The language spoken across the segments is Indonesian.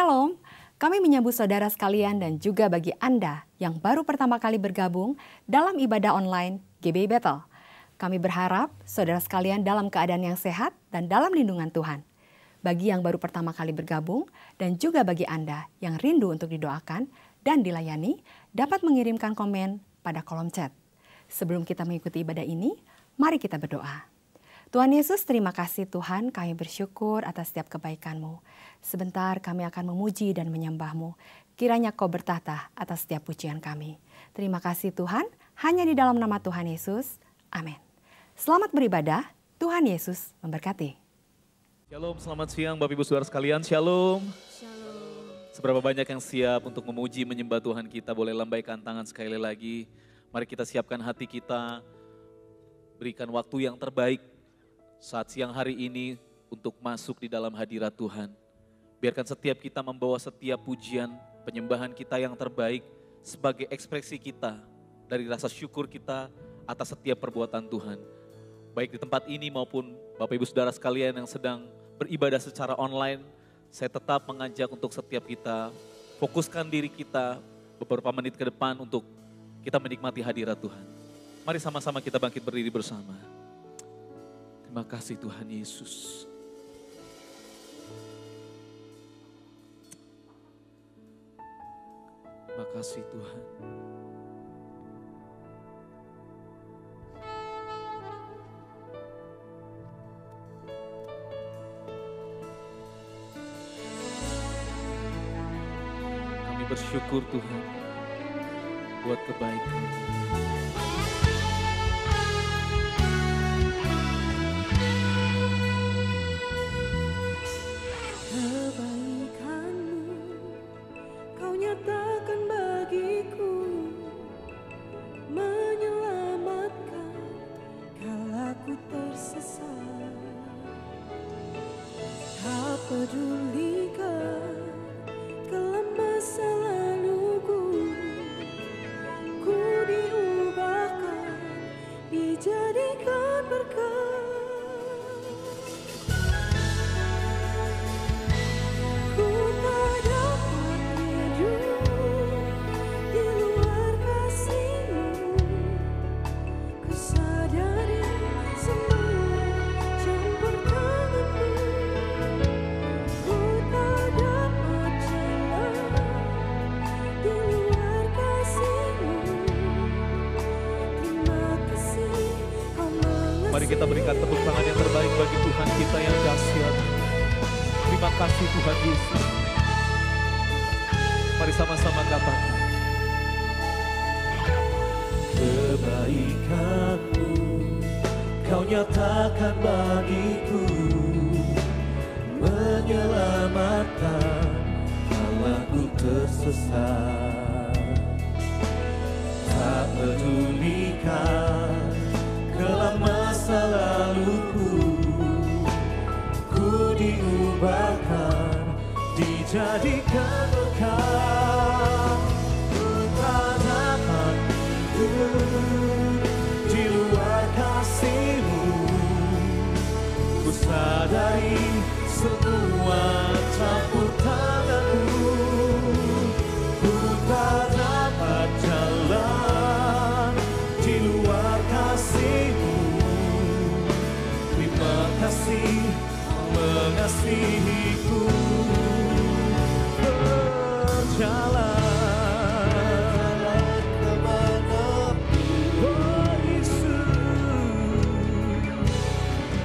Shalom, kami menyambut saudara sekalian dan juga bagi Anda yang baru pertama kali bergabung dalam ibadah online GBI Bethel. Kami berharap saudara sekalian dalam keadaan yang sehat dan dalam lindungan Tuhan. Bagi yang baru pertama kali bergabung dan juga bagi Anda yang rindu untuk didoakan dan dilayani, dapat mengirimkan komen pada kolom chat. Sebelum kita mengikuti ibadah ini, mari kita berdoa. Tuhan Yesus, terima kasih Tuhan, kami bersyukur atas setiap kebaikan-Mu. Sebentar kami akan memuji dan menyembah-Mu. Kiranya Kau bertata atas setiap pujian kami. Terima kasih Tuhan, hanya di dalam nama Tuhan Yesus. Amin. Selamat beribadah, Tuhan Yesus memberkati. Shalom, selamat siang Bapak Ibu Saudara sekalian, Shalom. Shalom. Seberapa banyak yang siap untuk memuji, menyembah Tuhan kita, boleh lambaikan tangan sekali lagi. Mari kita siapkan hati kita, berikan waktu yang terbaik saat siang hari ini untuk masuk di dalam hadirat Tuhan. Biarkan setiap kita membawa setiap pujian, penyembahan kita yang terbaik sebagai ekspresi kita dari rasa syukur kita atas setiap perbuatan Tuhan. Baik di tempat ini maupun Bapak Ibu Saudara sekalian yang sedang beribadah secara online, saya tetap mengajak untuk setiap kita fokuskan diri kita beberapa menit ke depan untuk kita menikmati hadirat Tuhan. Mari sama-sama kita bangkit berdiri bersama. Terima kasih Tuhan Yesus. Terima kasih Tuhan. Kami bersyukur Tuhan buat kebaikan. Mari kita berikan tepuk tangan yang terbaik bagi Tuhan kita yang dahsyat. Terima kasih Tuhan Yesus. Mari sama-sama katakan. Kebaikan-Mu Kau nyatakan bagiku, menyelamatkan kala ku tersesat. Tak pedulikan kelam masa laluku, ku diubahkan, dijadikan berkat. Ku tak dapat hidup di luar kasih-Mu. Ku sadari semua campur tangan-Mu. Ku tak dapat jalan di luar kasih-Mu. Terima kasih mengasihiku. Berjalan kemana-pun, oh Yesus,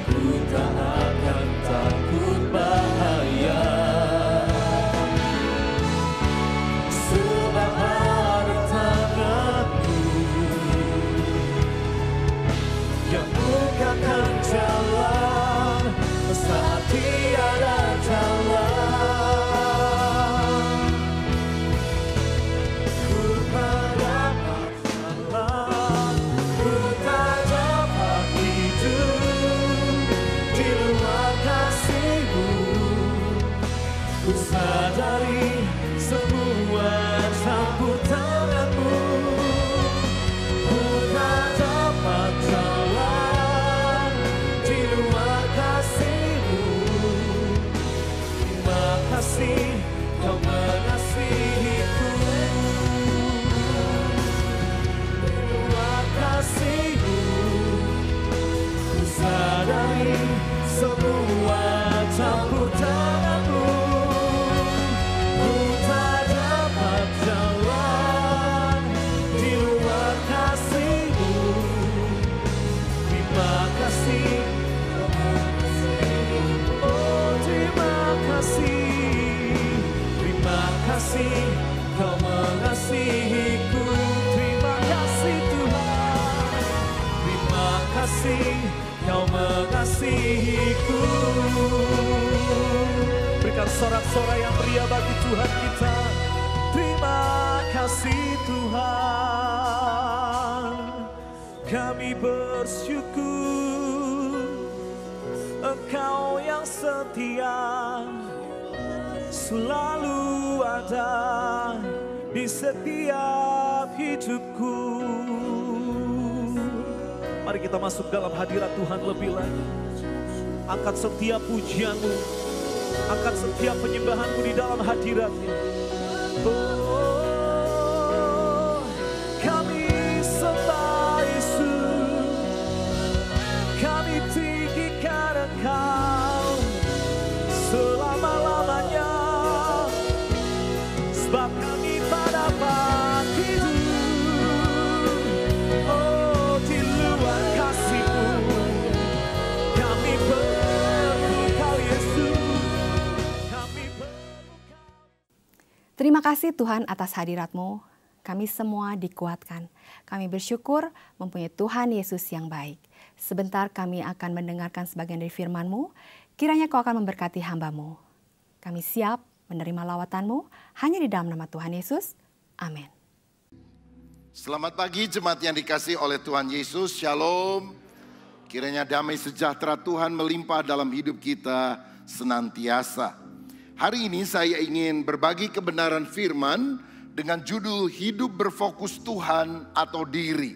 ku tak akan takut bahaya. Sebab ada tangan-Mu yang bukakan jalan saat tiada jalan. Ku tak dapat jalan, ku tak dapat hidup di luar kasih-Mu. Ku sadari semua campur tangan-Mu. Ku tak dapat jalan di luar kasih-Mu. Terima kasih Kau mengasihiku. Berikan sorak-sorai yang meriah bagi Tuhan kita. Terima kasih Tuhan, kami bersyukur Engkau yang setia selalu ada di setiap hidupku. Mari kita masuk dalam hadirat Tuhan lebih lagi. Angkat setiap pujianmu, angkat setiap penyembahanmu di dalam hadirat-Nya. Oh, kami sembah Yesus, kami tinggikan Engkau selama-lamanya, sebab kami tak dapat hidup, oh, di luar kasih-Mu. Kami perlu Kau Yesus, kami perlu Kau. Terima kasih Tuhan atas hadirat-Mu. Kami semua dikuatkan. Kami bersyukur mempunyai Tuhan Yesus yang baik. Sebentar kami akan mendengarkan sebagian dari firman-Mu. Kiranya Kau akan memberkati hamba-Mu. Kami siap menerima lawatan-Mu hanya di dalam nama Tuhan Yesus. Amin. Selamat pagi jemaat yang dikasihi oleh Tuhan Yesus. Shalom. Kiranya damai sejahtera Tuhan melimpah dalam hidup kita senantiasa. Hari ini saya ingin berbagi kebenaran firman dengan judul Hidup Berfokus Tuhan atau Diri.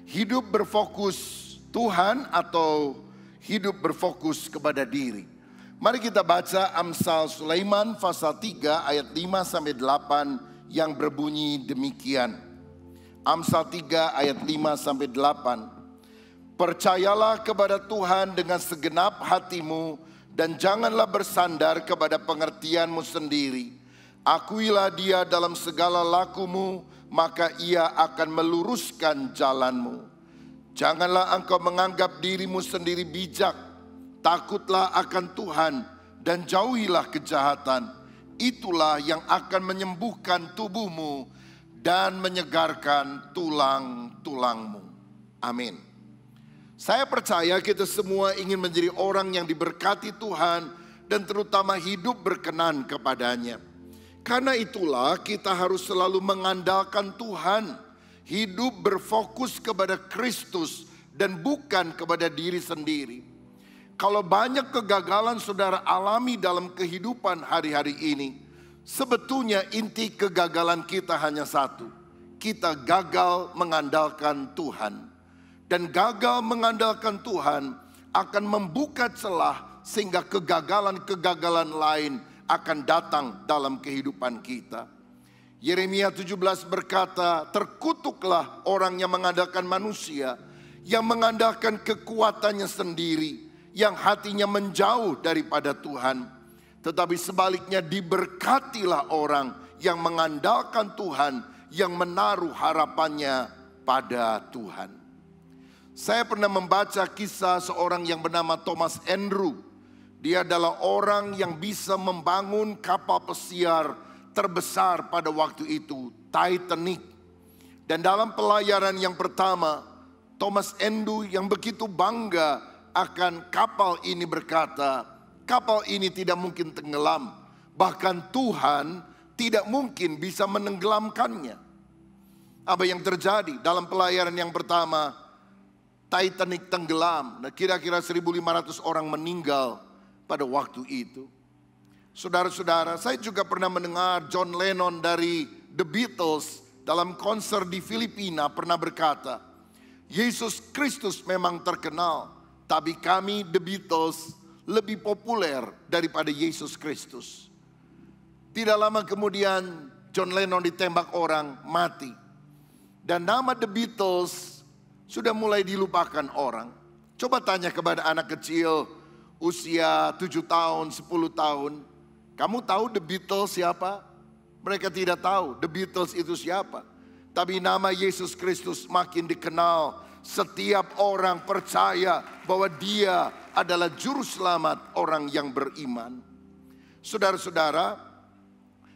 Hidup berfokus Tuhan atau hidup berfokus kepada diri. Mari kita baca Amsal Sulaiman pasal 3 ayat 5-8 yang berbunyi demikian. Amsal 3 ayat 5-8. Percayalah kepada Tuhan dengan segenap hatimu dan janganlah bersandar kepada pengertianmu sendiri. Akuilah Dia dalam segala lakumu, maka Ia akan meluruskan jalanmu. Janganlah engkau menganggap dirimu sendiri bijak. Takutlah akan Tuhan dan jauhilah kejahatan. Itulah yang akan menyembuhkan tubuhmu dan menyegarkan tulang-tulangmu. Amin. Saya percaya kita semua ingin menjadi orang yang diberkati Tuhan dan terutama hidup berkenan kepadanya. Karena itulah kita harus selalu mengandalkan Tuhan, hidup berfokus kepada Kristus dan bukan kepada diri sendiri. Kalau banyak kegagalan saudara alami dalam kehidupan hari-hari ini, sebetulnya inti kegagalan kita hanya satu. Kita gagal mengandalkan Tuhan. Dan gagal mengandalkan Tuhan akan membuka celah sehingga kegagalan-kegagalan lain akan datang dalam kehidupan kita. Yeremia 17 berkata, terkutuklah orang yang mengandalkan manusia, yang mengandalkan kekuatannya sendiri, yang hatinya menjauh daripada Tuhan. Tetapi sebaliknya diberkatilah orang yang mengandalkan Tuhan, yang menaruh harapannya pada Tuhan. Saya pernah membaca kisah seorang yang bernama Thomas Andrew. Dia adalah orang yang bisa membangun kapal pesiar terbesar pada waktu itu, Titanic. Dan dalam pelayaran yang pertama, Thomas Andrew yang begitu bangga akan kapal ini berkata, kapal ini tidak mungkin tenggelam. Bahkan Tuhan tidak mungkin bisa menenggelamkannya. Apa yang terjadi dalam pelayaran yang pertama? Titanic tenggelam. Nah, kira-kira 1.500 orang meninggal pada waktu itu. Saudara-saudara, saya juga pernah mendengar John Lennon dari The Beatles dalam konser di Filipina pernah berkata, Yesus Kristus memang terkenal, tapi kami The Beatles lebih populer daripada Yesus Kristus. Tidak lama kemudian John Lennon ditembak orang, mati. Dan nama The Beatles sudah mulai dilupakan orang. Coba tanya kepada anak kecil usia 7 tahun, 10 tahun. Kamu tahu The Beatles siapa? Mereka tidak tahu The Beatles itu siapa. Tapi nama Yesus Kristus makin dikenal. Setiap orang percaya bahwa Dia adalah juru selamat orang yang beriman. Saudara-saudara,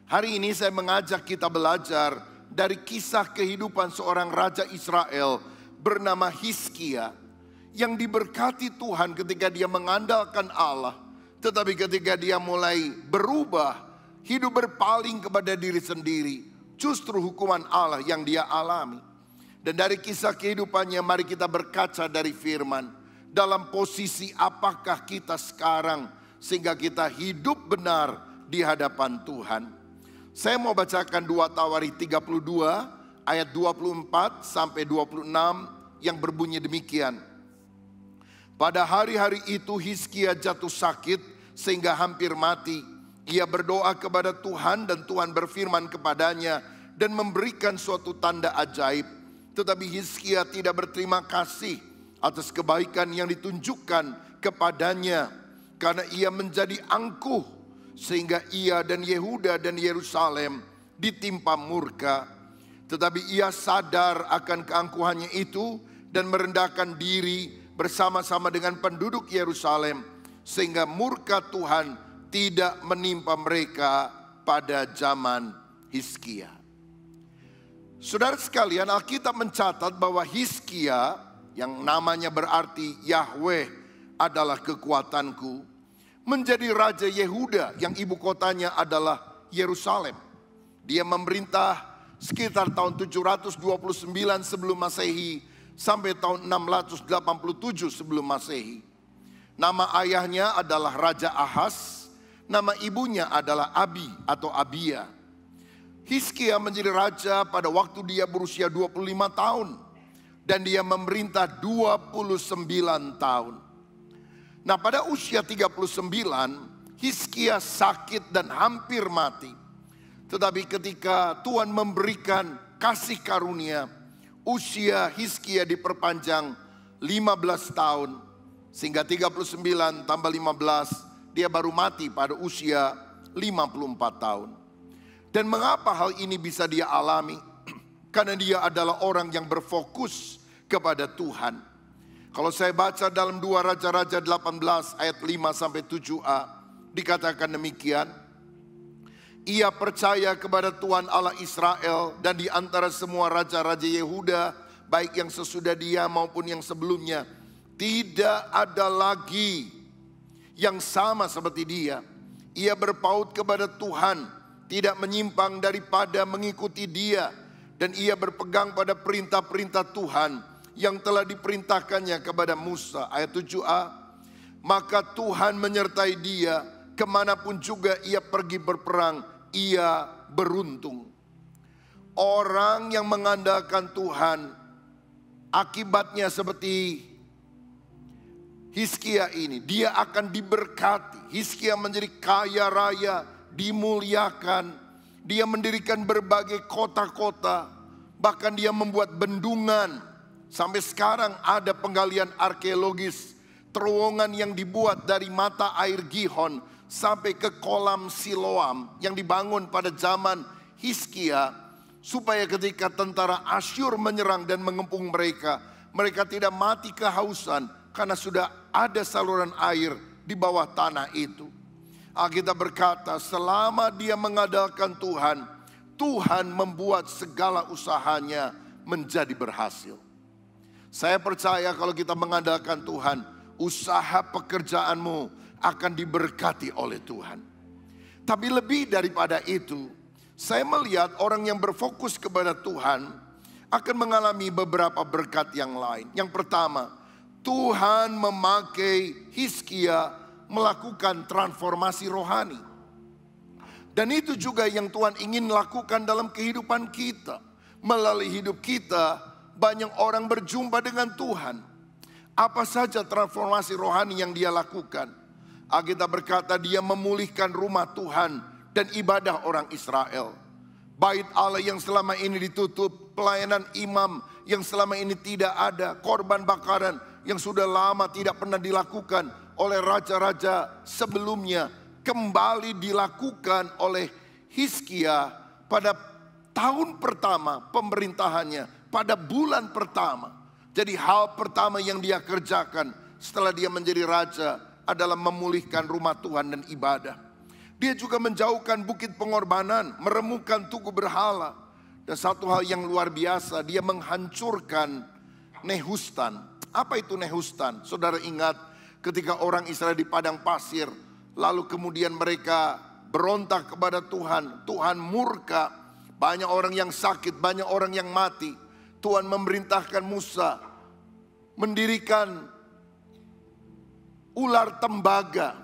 hari ini saya mengajak kita belajar dari kisah kehidupan seorang raja Israel bernama Hizkia. yang diberkati Tuhan ketika dia mengandalkan Allah. Tetapi ketika dia mulai berubah, hidup berpaling kepada diri sendiri, justru hukuman Allah yang dia alami. Dan dari kisah kehidupannya mari kita berkaca dari firman. Dalam posisi apakah kita sekarang sehingga kita hidup benar di hadapan Tuhan. Saya mau bacakan 2 Tawarikh 32 ayat 24 sampai 26 yang berbunyi demikian. Pada hari-hari itu Hizkia jatuh sakit sehingga hampir mati. Ia berdoa kepada Tuhan dan Tuhan berfirman kepadanya dan memberikan suatu tanda ajaib. Tetapi Hizkia tidak berterima kasih atas kebaikan yang ditunjukkan kepadanya, karena ia menjadi angkuh sehingga ia dan Yehuda dan Yerusalem ditimpa murka. Tetapi ia sadar akan keangkuhannya itu dan merendahkan diri bersama-sama dengan penduduk Yerusalem, sehingga murka Tuhan tidak menimpa mereka pada zaman Hizkia. Saudara sekalian, Alkitab mencatat bahwa Hizkia, yang namanya berarti Yahweh adalah kekuatanku, menjadi raja Yehuda yang ibu kotanya adalah Yerusalem. Dia memerintah sekitar tahun 729 sebelum Masehi sampai tahun 687 sebelum Masehi. Nama ayahnya adalah Raja Ahaz, nama ibunya adalah Abi atau Abia. Hizkia menjadi raja pada waktu dia berusia 25 tahun dan dia memerintah 29 tahun. Nah, pada usia 39 Hizkia sakit dan hampir mati. Tetapi ketika Tuhan memberikan kasih karunia, usia Hizkia diperpanjang 15 tahun. Sehingga 39 tambah 15, dia baru mati pada usia 54 tahun. Dan mengapa hal ini bisa dia alami? Karena dia adalah orang yang berfokus kepada Tuhan. Kalau saya baca dalam 2 Raja-Raja 18 ayat 5 sampai 7a, dikatakan demikian. Ia percaya kepada Tuhan Allah Israel, dan di antara semua raja-raja Yehuda, baik yang sesudah dia maupun yang sebelumnya, tidak ada lagi yang sama seperti dia. Ia berpaut kepada Tuhan, tidak menyimpang daripada mengikuti dia, dan ia berpegang pada perintah-perintah Tuhan yang telah diperintahkannya kepada Musa. Ayat 7a, maka Tuhan menyertai dia, kemanapun juga ia pergi berperang, ia beruntung. Orang yang mengandalkan Tuhan, akibatnya seperti Hizkia ini, dia akan diberkati. Hizkia menjadi kaya raya, dimuliakan. Dia mendirikan berbagai kota-kota, bahkan dia membuat bendungan. Sampai sekarang ada penggalian arkeologis, terowongan yang dibuat dari mata air Gihon sampai ke kolam Siloam yang dibangun pada zaman Hizkia, supaya ketika tentara Asyur menyerang dan mengepung mereka, mereka tidak mati kehausan karena sudah ada saluran air di bawah tanah itu. Alkitab berkata, selama dia mengandalkan Tuhan, Tuhan membuat segala usahanya menjadi berhasil. Saya percaya kalau kita mengandalkan Tuhan, usaha pekerjaanmu akan diberkati oleh Tuhan. Tapi lebih daripada itu, saya melihat orang yang berfokus kepada Tuhan akan mengalami beberapa berkat yang lain. Yang pertama, Tuhan memakai Hizkia melakukan transformasi rohani. Dan itu juga yang Tuhan ingin lakukan dalam kehidupan kita. Melalui hidup kita, banyak orang berjumpa dengan Tuhan. Apa saja transformasi rohani yang dia lakukan? Alkitab berkata dia memulihkan rumah Tuhan dan ibadah orang Israel. Bait Allah yang selama ini ditutup, pelayanan imam yang selama ini tidak ada, korban bakaran yang sudah lama tidak pernah dilakukan oleh raja-raja sebelumnya, kembali dilakukan oleh Hizkia pada tahun pertama pemerintahannya, pada bulan pertama. Jadi hal pertama yang dia kerjakan setelah dia menjadi raja adalah memulihkan rumah Tuhan dan ibadah. Dia juga menjauhkan bukit pengorbanan, meremukkan tugu berhala. Dan satu hal yang luar biasa, dia menghancurkan Nehustan Apa itu Nehustan? Saudara ingat ketika orang Israel di padang pasir, lalu kemudian mereka berontak kepada Tuhan. Tuhan murka, banyak orang yang sakit, banyak orang yang mati. Tuhan memerintahkan Musa mendirikan ular tembaga.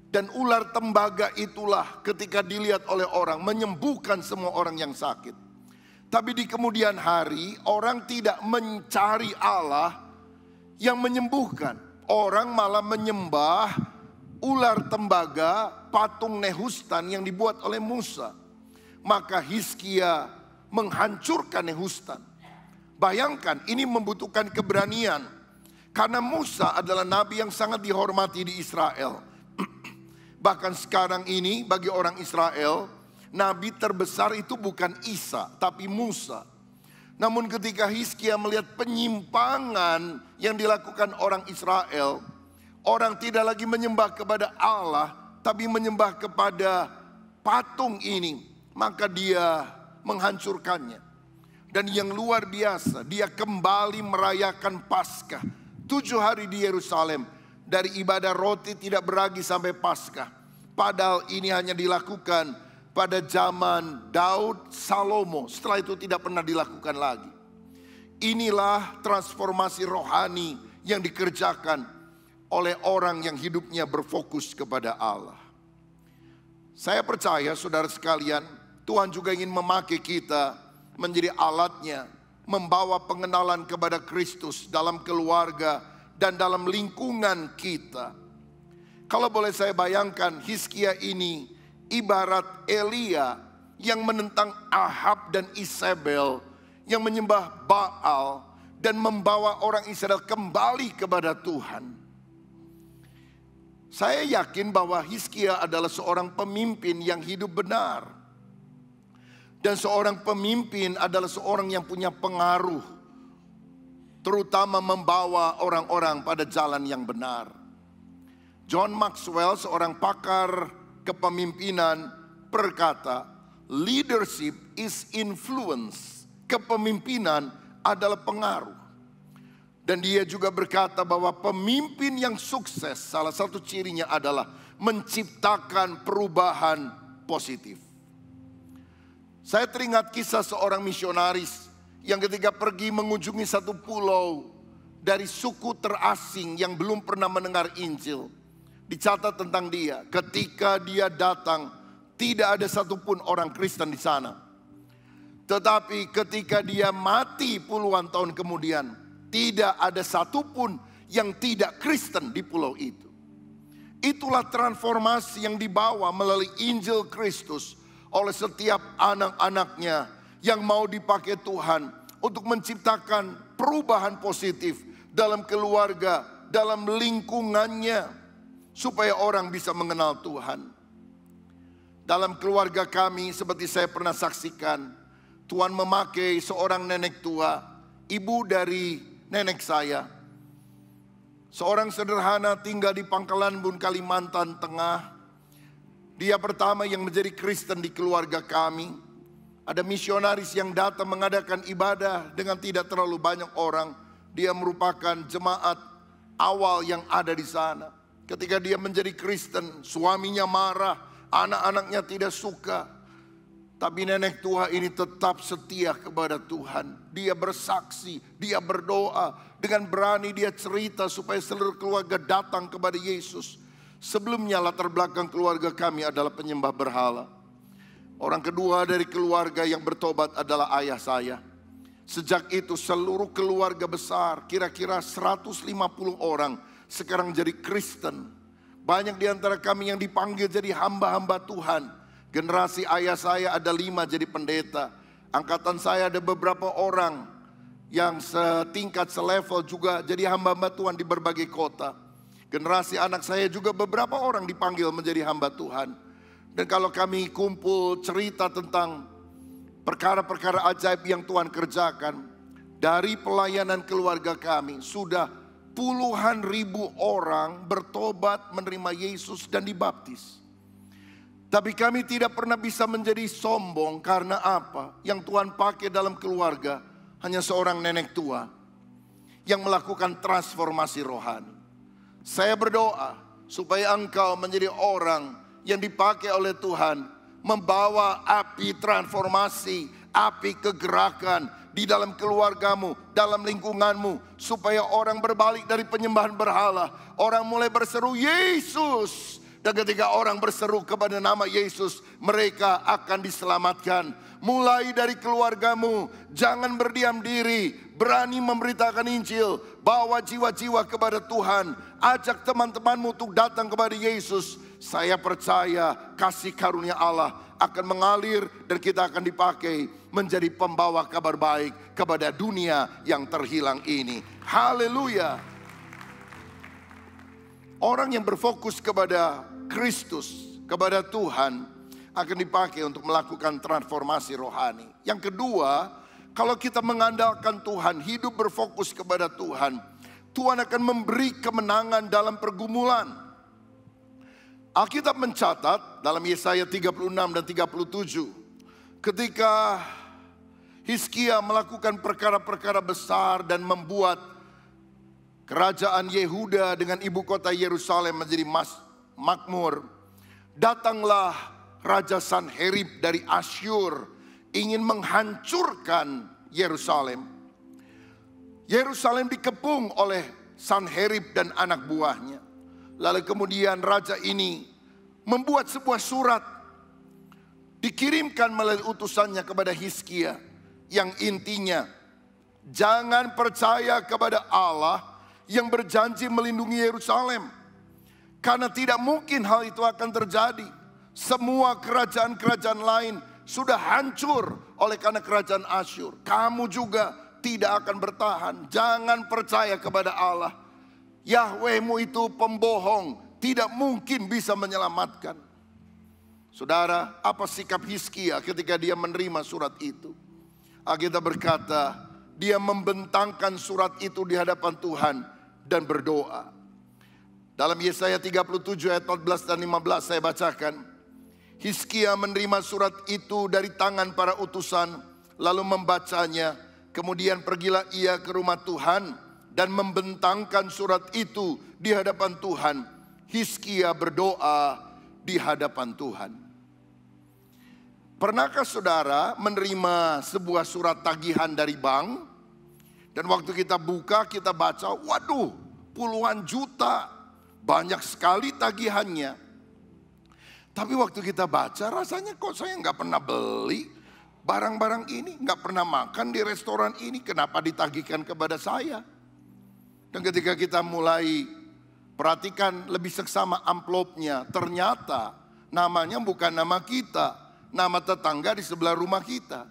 Dan ular tembaga itulah ketika dilihat oleh orang menyembuhkan semua orang yang sakit. Tapi di kemudian hari orang tidak mencari Allah yang menyembuhkan. Orang malah menyembah ular tembaga, patung Nehustan yang dibuat oleh Musa. Maka Hizkia menghancurkan Nehustan. Bayangkan, ini membutuhkan keberanian. Karena Musa adalah nabi yang sangat dihormati di Israel. Bahkan sekarang ini bagi orang Israel, nabi terbesar itu bukan Isa, tapi Musa. Namun ketika Hizkia melihat penyimpangan yang dilakukan orang Israel, orang tidak lagi menyembah kepada Allah, tapi menyembah kepada patung ini, maka dia menghancurkannya. Dan yang luar biasa, dia kembali merayakan Paskah 7 hari di Yerusalem. Dari ibadah roti tidak beragi sampai Paskah. Padahal ini hanya dilakukan pada zaman Daud, Salomo. Setelah itu tidak pernah dilakukan lagi. Inilah transformasi rohani yang dikerjakan oleh orang yang hidupnya berfokus kepada Allah. Saya percaya saudara sekalian, Tuhan juga ingin memakai kita menjadi alatnya, membawa pengenalan kepada Kristus dalam keluarga dan dalam lingkungan kita. Kalau boleh saya bayangkan, Hizkia ini ibarat Elia yang menentang Ahab dan Isabel yang menyembah Baal dan membawa orang Israel kembali kepada Tuhan. Saya yakin bahwa Hizkia adalah seorang pemimpin yang hidup benar. Dan seorang pemimpin adalah seorang yang punya pengaruh, terutama membawa orang-orang pada jalan yang benar. John Maxwell, seorang pakar kepemimpinan, berkata, leadership is influence. Kepemimpinan adalah pengaruh. Dan dia juga berkata bahwa pemimpin yang sukses, salah satu cirinya adalah menciptakan perubahan positif. Saya teringat kisah seorang misionaris yang ketika pergi mengunjungi satu pulau dari suku terasing yang belum pernah mendengar Injil. Dicatat tentang dia, ketika dia datang tidak ada satupun orang Kristen di sana. Tetapi ketika dia mati puluhan tahun kemudian, tidak ada satupun yang tidak Kristen di pulau itu. Itulah transformasi yang dibawa melalui Injil Kristus oleh setiap anak-anaknya yang mau dipakai Tuhan untuk menciptakan perubahan positif dalam keluarga, dalam lingkungannya, supaya orang bisa mengenal Tuhan. Dalam keluarga kami, seperti saya pernah saksikan, Tuhan memakai seorang nenek tua, ibu dari nenek saya. Seorang sederhana tinggal di Pangkalan Bun, Kalimantan Tengah. Dia pertama yang menjadi Kristen di keluarga kami. Ada misionaris yang datang mengadakan ibadah dengan tidak terlalu banyak orang. Dia merupakan jemaat awal yang ada di sana. Ketika dia menjadi Kristen, suaminya marah, anak-anaknya tidak suka. Tapi nenek tua ini tetap setia kepada Tuhan. Dia bersaksi, dia berdoa. Dengan berani dia cerita supaya seluruh keluarga datang kepada Yesus. Sebelumnya latar belakang keluarga kami adalah penyembah berhala. Orang kedua dari keluarga yang bertobat adalah ayah saya. Sejak itu seluruh keluarga besar, kira-kira 150 orang sekarang jadi Kristen. Banyak di antara kami yang dipanggil jadi hamba-hamba Tuhan. Generasi ayah saya ada 5 jadi pendeta. Angkatan saya ada beberapa orang yang setingkat, selevel juga jadi hamba-hamba Tuhan di berbagai kota. Generasi anak saya juga beberapa orang dipanggil menjadi hamba Tuhan. Dan kalau kami kumpul cerita tentang perkara-perkara ajaib yang Tuhan kerjakan, dari pelayanan keluarga kami sudah puluhan ribu orang bertobat, menerima Yesus dan dibaptis. Tapi kami tidak pernah bisa menjadi sombong karena apa? Yang Tuhan pakai dalam keluarga hanya seorang nenek tua yang melakukan transformasi rohani. Saya berdoa supaya engkau menjadi orang yang dipakai oleh Tuhan, membawa api transformasi, api kegerakan di dalam keluargamu, dalam lingkunganmu, supaya orang berbalik dari penyembahan berhala. Orang mulai berseru Yesus, dan ketika orang berseru kepada nama Yesus, mereka akan diselamatkan. Mulai dari keluargamu, jangan berdiam diri, berani memberitakan Injil, bawa jiwa-jiwa kepada Tuhan, ajak teman-temanmu untuk datang kepada Yesus. Saya percaya kasih karunia Allah akan mengalir dan kita akan dipakai menjadi pembawa kabar baik kepada dunia yang terhilang ini. Haleluya. Orang yang berfokus kepada Kristus, kepada Tuhan, akan dipakai untuk melakukan transformasi rohani. Yang kedua, kalau kita mengandalkan Tuhan, hidup berfokus kepada Tuhan, Tuhan akan memberi kemenangan dalam pergumulan. Alkitab mencatat dalam Yesaya 36 dan 37, ketika Hizkia melakukan perkara-perkara besar dan membuat kerajaan Yehuda dengan ibu kota Yerusalem menjadi makmur, datanglah Raja Sanherib dari Asyur ingin menghancurkan Yerusalem. Yerusalem dikepung oleh Sanherib dan anak buahnya. Lalu kemudian raja ini membuat sebuah surat, dikirimkan melalui utusannya kepada Hizkia, yang intinya, jangan percaya kepada Allah yang berjanji melindungi Yerusalem, karena tidak mungkin hal itu akan terjadi. Semua kerajaan-kerajaan lain sudah hancur oleh karena kerajaan Asyur. Kamu juga tidak akan bertahan. Jangan percaya kepada Allah. Yahwehmu itu pembohong, tidak mungkin bisa menyelamatkan. Saudara, apa sikap Hizkia ketika dia menerima surat itu? Alkitab berkata, dia membentangkan surat itu di hadapan Tuhan dan berdoa. Dalam Yesaya 37 ayat 14 dan 15 saya bacakan. Hizkia menerima surat itu dari tangan para utusan, lalu membacanya. Kemudian pergilah ia ke rumah Tuhan dan membentangkan surat itu di hadapan Tuhan. Hizkia berdoa di hadapan Tuhan. Pernahkah saudara menerima sebuah surat tagihan dari bank? Dan waktu kita buka, kita baca, waduh, puluhan juta, banyak sekali tagihannya. Tapi waktu kita baca, rasanya kok saya nggak pernah beli barang-barang ini, nggak pernah makan di restoran ini, kenapa ditagihkan kepada saya? Dan ketika kita mulai perhatikan lebih seksama amplopnya, ternyata namanya bukan nama kita, nama tetangga di sebelah rumah kita.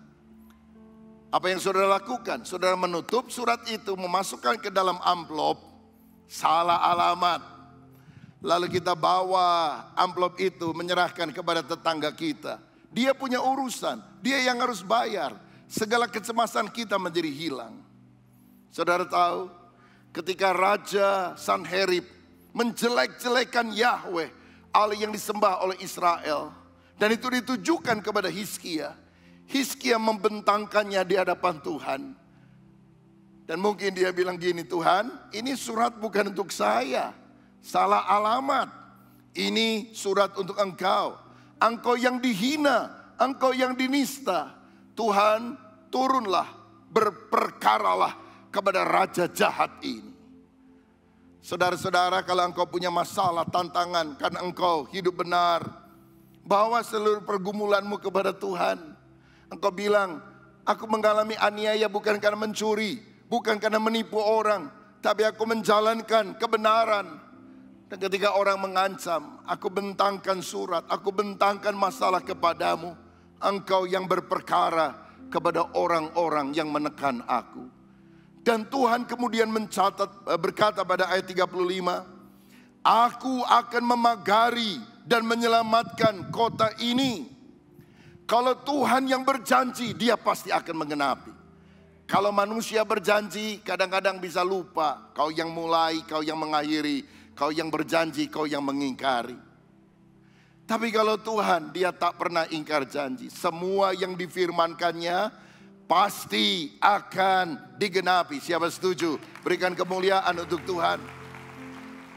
Apa yang saudara lakukan? Saudara menutup surat itu, memasukkan ke dalam amplop, salah alamat. Lalu kita bawa amplop itu menyerahkan kepada tetangga kita. Dia punya urusan, dia yang harus bayar. Segala kecemasan kita menjadi hilang. Saudara tahu, ketika Raja Sanherib menjelek-jelekan Yahweh, Allah yang disembah oleh Israel, dan itu ditujukan kepada Hizkia, Hizkia membentangkannya di hadapan Tuhan. Dan mungkin dia bilang gini, Tuhan, ini surat bukan untuk saya. Salah alamat. Ini surat untuk engkau. Engkau yang dihina, engkau yang dinista. Tuhan, turunlah, berperkaralah kepada raja jahat ini. Saudara-saudara, kalau engkau punya masalah, tantangan, karena engkau hidup benar, bawa seluruh pergumulanmu kepada Tuhan. Engkau bilang, aku mengalami aniaya bukan karena mencuri, bukan karena menipu orang, tapi aku menjalankan kebenaran. Dan ketika orang mengancam, aku bentangkan surat, aku bentangkan masalah kepadamu. Engkau yang berperkara kepada orang-orang yang menekan aku. Dan Tuhan kemudian berkata pada ayat 35, aku akan memagari dan menyelamatkan kota ini. Kalau Tuhan yang berjanji, dia pasti akan menggenapi. Kalau manusia berjanji, kadang-kadang bisa lupa. Kau yang mulai, kau yang mengakhiri. Kau yang berjanji, kau yang mengingkari. Tapi kalau Tuhan, dia tak pernah ingkar janji. Semua yang difirmankannya pasti akan digenapi. Siapa setuju? Berikan kemuliaan untuk Tuhan.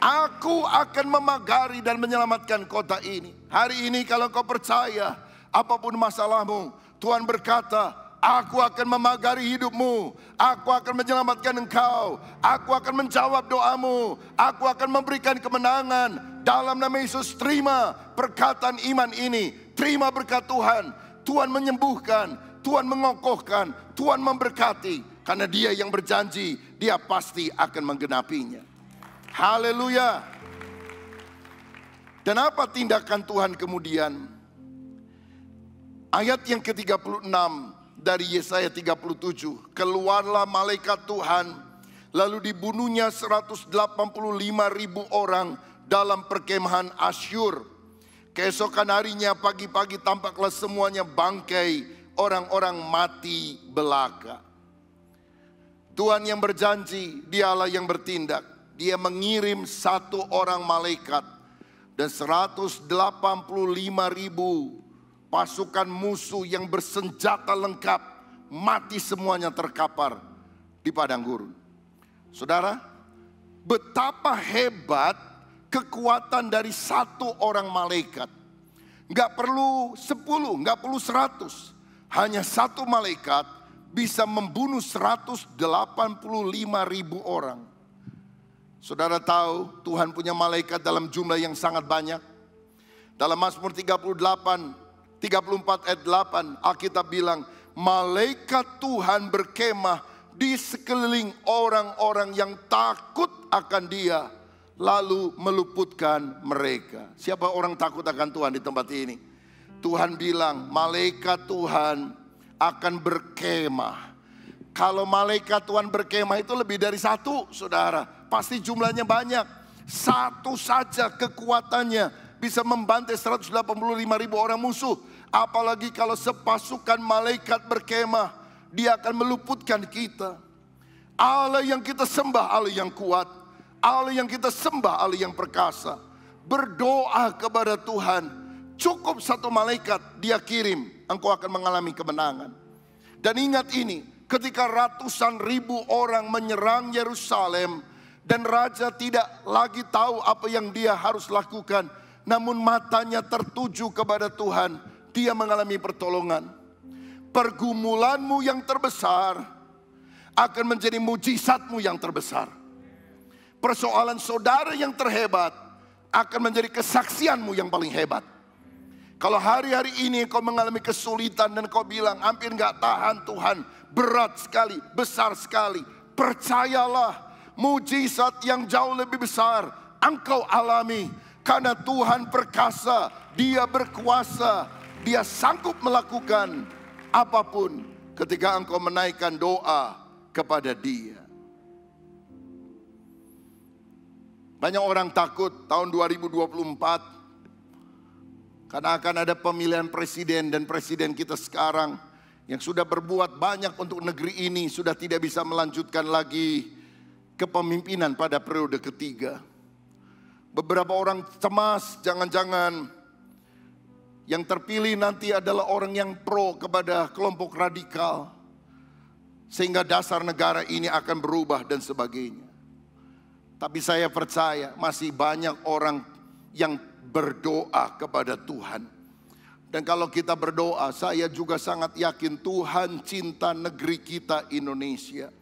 Aku akan memagari dan menyelamatkan kota ini. Hari ini kalau kau percaya, apapun masalahmu, Tuhan berkata, aku akan memagari hidupmu. Aku akan menyelamatkan engkau. Aku akan menjawab doamu. Aku akan memberikan kemenangan. Dalam nama Yesus, terima perkataan iman ini. Terima berkat Tuhan. Tuhan menyembuhkan. Tuhan mengokohkan, Tuhan memberkati. Karena Dia yang berjanji, Dia pasti akan menggenapinya. Haleluya. Dan apa tindakan Tuhan kemudian? Ayat yang ke-36 dari Yesaya 37. Keluarlah malaikat Tuhan, lalu dibunuhnya 185.000 orang dalam perkemahan Asyur. Keesokan harinya pagi-pagi tampaklah semuanya bangkai orang-orang mati belaka. Tuhan yang berjanji, Dialah yang bertindak. Dia mengirim 1 orang malaikat dan 185.000 pasukan musuh yang bersenjata lengkap mati semuanya terkapar di padang gurun. Saudara, betapa hebat kekuatan dari 1 orang malaikat. Gak perlu 10, gak perlu 100. Hanya 1 malaikat bisa membunuh 185.000 orang. Saudara tahu Tuhan punya malaikat dalam jumlah yang sangat banyak. Dalam Mazmur 34 ayat 8 Alkitab bilang, malaikat Tuhan berkemah di sekeliling orang-orang yang takut akan Dia, lalu meluputkan mereka. Siapa orang takut akan Tuhan di tempat ini? Tuhan bilang malaikat Tuhan akan berkemah. Kalau malaikat Tuhan berkemah itu lebih dari 1, saudara. Pasti jumlahnya banyak. 1 saja kekuatannya bisa membantai 185.000 orang musuh. Apalagi kalau sepasukan malaikat berkemah, Dia akan meluputkan kita. Allah yang kita sembah, Allah yang kuat. Allah yang kita sembah, Allah yang perkasa. Berdoa kepada Tuhan. Cukup 1 malaikat Dia kirim, engkau akan mengalami kemenangan. Dan ingat ini, ketika ratusan ribu orang menyerang Yerusalem dan raja tidak lagi tahu apa yang dia harus lakukan, namun matanya tertuju kepada Tuhan, dia mengalami pertolongan. Pergumulanmu yang terbesar akan menjadi mujizatmu yang terbesar. Persoalan saudara yang terhebat akan menjadi kesaksianmu yang paling hebat. Kalau hari-hari ini kau mengalami kesulitan dan kau bilang hampir gak tahan Tuhan, berat sekali, besar sekali, percayalah mujizat yang jauh lebih besar engkau alami. Karena Tuhan perkasa, Dia berkuasa, Dia sanggup melakukan apapun ketika engkau menaikkan doa kepada Dia. Banyak orang takut tahun 2024 karena akan ada pemilihan presiden, dan presiden kita sekarang yang sudah berbuat banyak untuk negeri ini sudah tidak bisa melanjutkan lagi kepemimpinan pada periode ketiga. Beberapa orang cemas jangan-jangan yang terpilih nanti adalah orang yang pro kepada kelompok radikal, sehingga dasar negara ini akan berubah dan sebagainya. Tapi saya percaya masih banyak orang yang berdoa kepada Tuhan. Dan kalau kita berdoa, saya juga sangat yakin Tuhan cinta negeri kita Indonesia.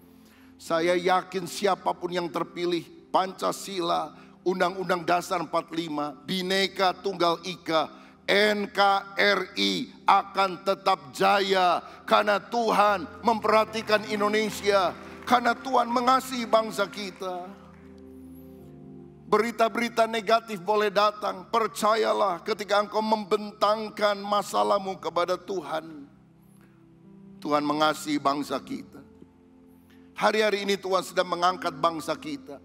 Saya yakin siapapun yang terpilih, Pancasila, Undang-Undang Dasar 45, Bhinneka Tunggal Ika, NKRI akan tetap jaya. Karena Tuhan memperhatikan Indonesia, karena Tuhan mengasihi bangsa kita. Berita-berita negatif boleh datang, percayalah ketika engkau membentangkan masalahmu kepada Tuhan, Tuhan mengasihi bangsa kita. Hari-hari ini Tuhan sedang mengangkat bangsa kita.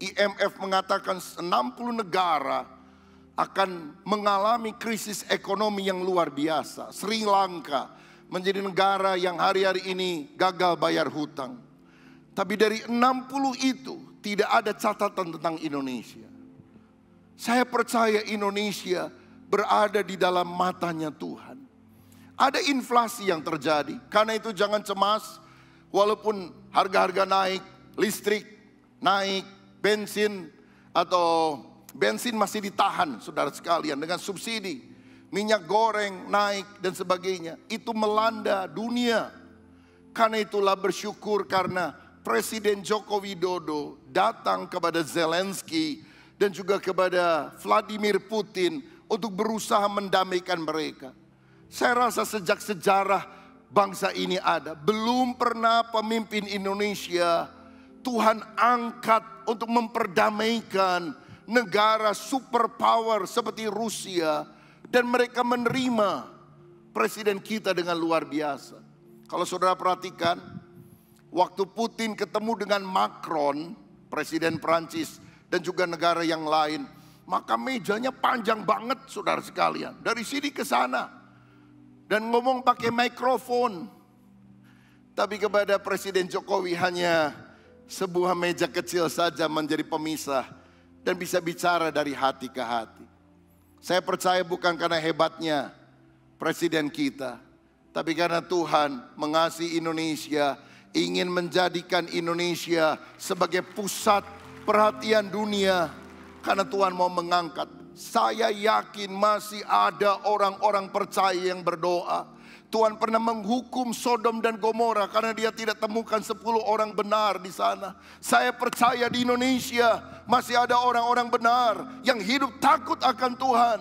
IMF mengatakan 60 negara akan mengalami krisis ekonomi yang luar biasa. Sri Lanka menjadi negara yang hari-hari ini gagal bayar hutang. Tapi dari 60 itu tidak ada catatan tentang Indonesia. Saya percaya Indonesia berada di dalam matanya Tuhan. Ada inflasi yang terjadi. Karena itu jangan cemas. Walaupun harga-harga naik, listrik naik, bensin masih ditahan saudara sekalian dengan subsidi. Minyak goreng naik dan sebagainya. Itu melanda dunia. Karena itulah bersyukur karena Presiden Joko Widodo datang kepada Zelensky dan juga kepada Vladimir Putin untuk berusaha mendamaikan mereka. Saya rasa sejak sejarah bangsa ini ada, belum pernah pemimpin Indonesia Tuhan angkat untuk memperdamaikan negara superpower seperti Rusia. Dan mereka menerima presiden kita dengan luar biasa. Kalau saudara perhatikan, waktu Putin ketemu dengan Macron, presiden Prancis, dan juga negara yang lain, maka mejanya panjang banget saudara sekalian. Dari sini ke sana. Dan ngomong pakai mikrofon. Tapi kepada Presiden Jokowi hanya sebuah meja kecil saja menjadi pemisah. Dan bisa bicara dari hati ke hati. Saya percaya bukan karena hebatnya presiden kita, tapi karena Tuhan mengasihi Indonesia, ingin menjadikan Indonesia sebagai pusat perhatian dunia. Karena Tuhan mau mengangkat. Saya yakin masih ada orang-orang percaya yang berdoa. Tuhan pernah menghukum Sodom dan Gomora karena dia tidak temukan 10 orang benar di sana. Saya percaya di Indonesia masih ada orang-orang benar yang hidup takut akan Tuhan.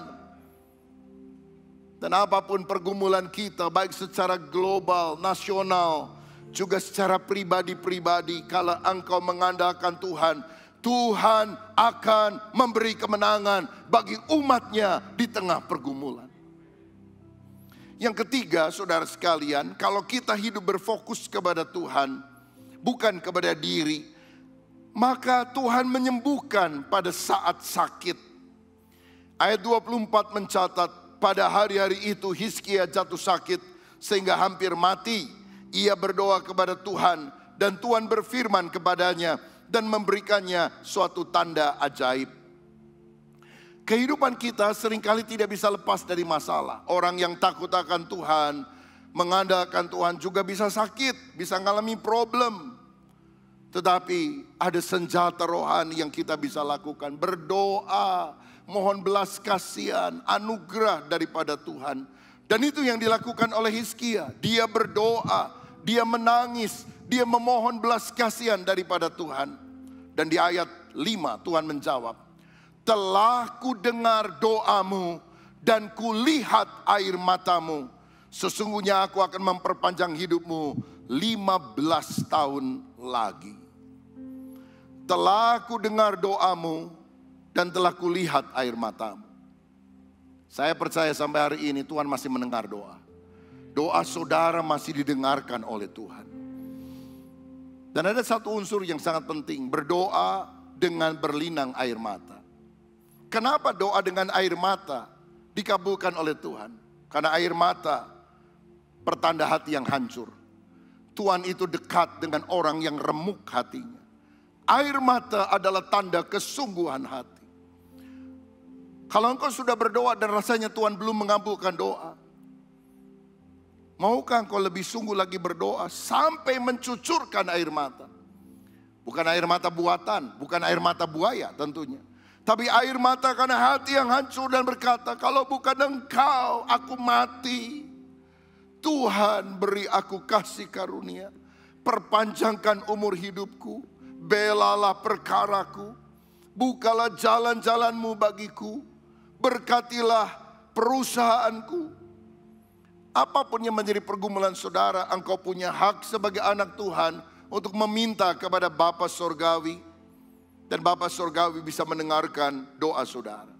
Dan apapun pergumulan kita, baik secara global, nasional, juga secara pribadi-pribadi, kalau engkau mengandalkan Tuhan, Tuhan akan memberi kemenangan bagi umatnya di tengah pergumulan. Yang ketiga, saudara sekalian, kalau kita hidup berfokus kepada Tuhan, bukan kepada diri, maka Tuhan menyembuhkan pada saat sakit. Ayat 24 mencatat, pada hari-hari itu Hizkia jatuh sakit sehingga hampir mati. Ia berdoa kepada Tuhan dan Tuhan berfirman kepadanya dan memberikannya suatu tanda ajaib. Kehidupan kita seringkali tidak bisa lepas dari masalah. Orang yang takut akan Tuhan, mengandalkan Tuhan juga bisa sakit, bisa mengalami problem. Tetapi ada senjata rohani yang kita bisa lakukan. Berdoa, mohon belas kasihan, anugerah daripada Tuhan. Dan itu yang dilakukan oleh Hizkia. Dia berdoa, dia menangis, dia memohon belas kasihan daripada Tuhan. Dan di ayat 5 Tuhan menjawab, telah ku dengar doamu dan kulihat air matamu. Sesungguhnya aku akan memperpanjang hidupmu 15 tahun lagi. Telah ku dengar doamu dan telah kulihat air matamu. Saya percaya sampai hari ini Tuhan masih mendengar doa. Doa saudara masih didengarkan oleh Tuhan. Dan ada satu unsur yang sangat penting, berdoa dengan berlinang air mata. Kenapa doa dengan air mata dikabulkan oleh Tuhan? Karena air mata pertanda hati yang hancur. Tuhan itu dekat dengan orang yang remuk hatinya. Air mata adalah tanda kesungguhan hati. Kalau engkau sudah berdoa dan rasanya Tuhan belum mengabulkan doa, maukah engkau lebih sungguh lagi berdoa sampai mencucurkan air mata? Bukan air mata buatan, bukan air mata buaya tentunya. Tapi air mata karena hati yang hancur dan berkata, kalau bukan engkau aku mati. Tuhan beri aku kasih karunia. Perpanjangkan umur hidupku. Belalah perkaraku. Bukalah jalan-jalanmu bagiku. Berkatilah perusahaanku. Apapun yang menjadi pergumulan saudara, engkau punya hak sebagai anak Tuhan untuk meminta kepada Bapa Surgawi. Dan Bapa Surgawi bisa mendengarkan doa saudara.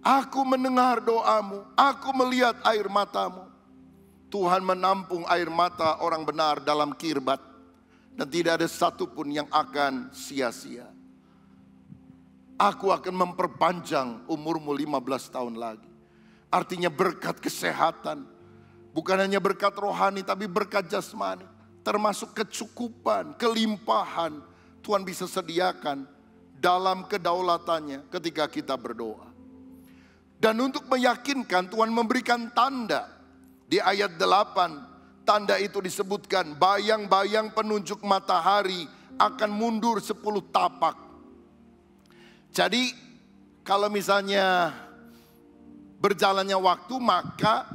Aku mendengar doamu, aku melihat air matamu. Tuhan menampung air mata orang benar dalam kirbat. Dan tidak ada satupun yang akan sia-sia. Aku akan memperpanjang umurmu 15 tahun lagi. Artinya berkat kesehatan. Bukan hanya berkat rohani tapi berkat jasmani. Termasuk kecukupan, kelimpahan. Tuhan bisa sediakan dalam kedaulatannya ketika kita berdoa. Dan untuk meyakinkan Tuhan memberikan tanda. Di ayat 8, tanda itu disebutkan, bayang-bayang penunjuk matahari akan mundur 10 tapak. Jadi kalau misalnya berjalannya waktu, maka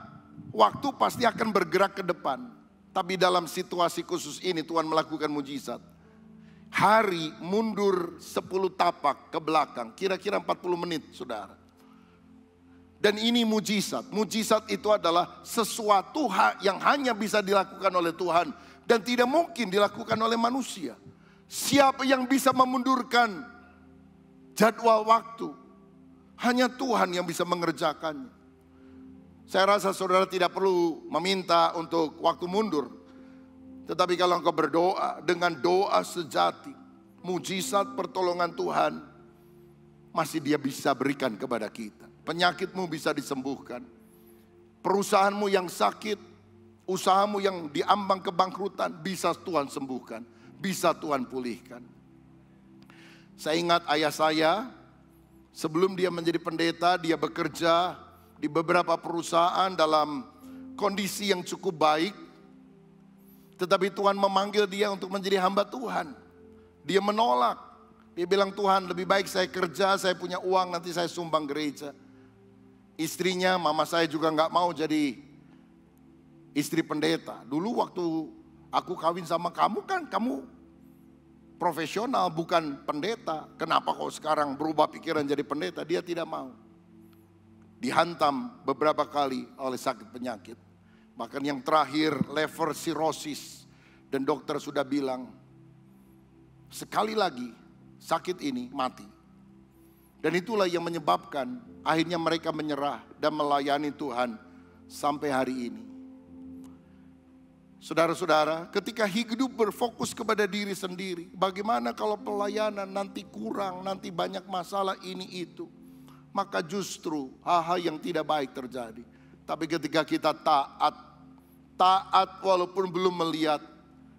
waktu pasti akan bergerak ke depan. Tapi dalam situasi khusus ini Tuhan melakukan mujizat. Hari mundur 10 tapak ke belakang, kira-kira 40 menit, saudara. Dan ini mujizat. Mujizat itu adalah sesuatu yang hanya bisa dilakukan oleh Tuhan dan tidak mungkin dilakukan oleh manusia. Siapa yang bisa memundurkan jadwal waktu? Hanya Tuhan yang bisa mengerjakannya. Saya rasa saudara tidak perlu meminta untuk waktu mundur. Tetapi kalau engkau berdoa dengan doa sejati, mujizat pertolongan Tuhan masih Dia bisa berikan kepada kita. Penyakitmu bisa disembuhkan. Perusahaanmu yang sakit, usahamu yang diambang kebangkrutan, bisa Tuhan sembuhkan. Bisa Tuhan pulihkan. Saya ingat ayah saya, sebelum dia menjadi pendeta, dia bekerja di beberapa perusahaan dalam kondisi yang cukup baik. Tetapi Tuhan memanggil dia untuk menjadi hamba Tuhan. Dia menolak. Dia bilang, Tuhan lebih baik saya kerja, saya punya uang, nanti saya sumbang gereja. Istrinya, mama saya juga gak mau jadi istri pendeta. Dulu waktu aku kawin sama kamu kan, kamu profesional bukan pendeta. Kenapa kau sekarang berubah pikiran jadi pendeta? Dia tidak mau. Dihantam beberapa kali oleh sakit penyakit. Bahkan yang terakhir liver cirrhosis. Dan dokter sudah bilang, sekali lagi sakit ini mati. Dan itulah yang menyebabkan akhirnya mereka menyerah dan melayani Tuhan sampai hari ini. Saudara-saudara, ketika hidup berfokus kepada diri sendiri, bagaimana kalau pelayanan nanti kurang, nanti banyak masalah ini itu, maka justru hal-hal yang tidak baik terjadi. Tapi ketika kita taat walaupun belum melihat,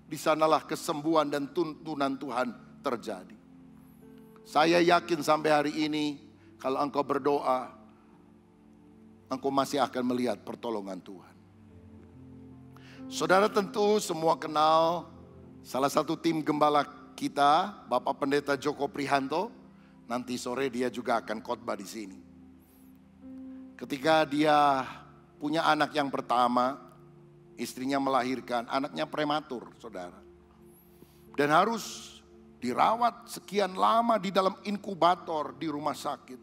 di sanalah kesembuhan dan tuntunan Tuhan terjadi. Saya yakin sampai hari ini, kalau engkau berdoa, engkau masih akan melihat pertolongan Tuhan. Saudara tentu semua kenal salah satu tim gembala kita, Bapak Pendeta Joko Prihanto. Nanti sore dia juga akan khotbah di sini. Ketika dia punya anak yang pertama, istrinya melahirkan, anaknya prematur, saudara. Dan harus dirawat sekian lama di dalam inkubator di rumah sakit.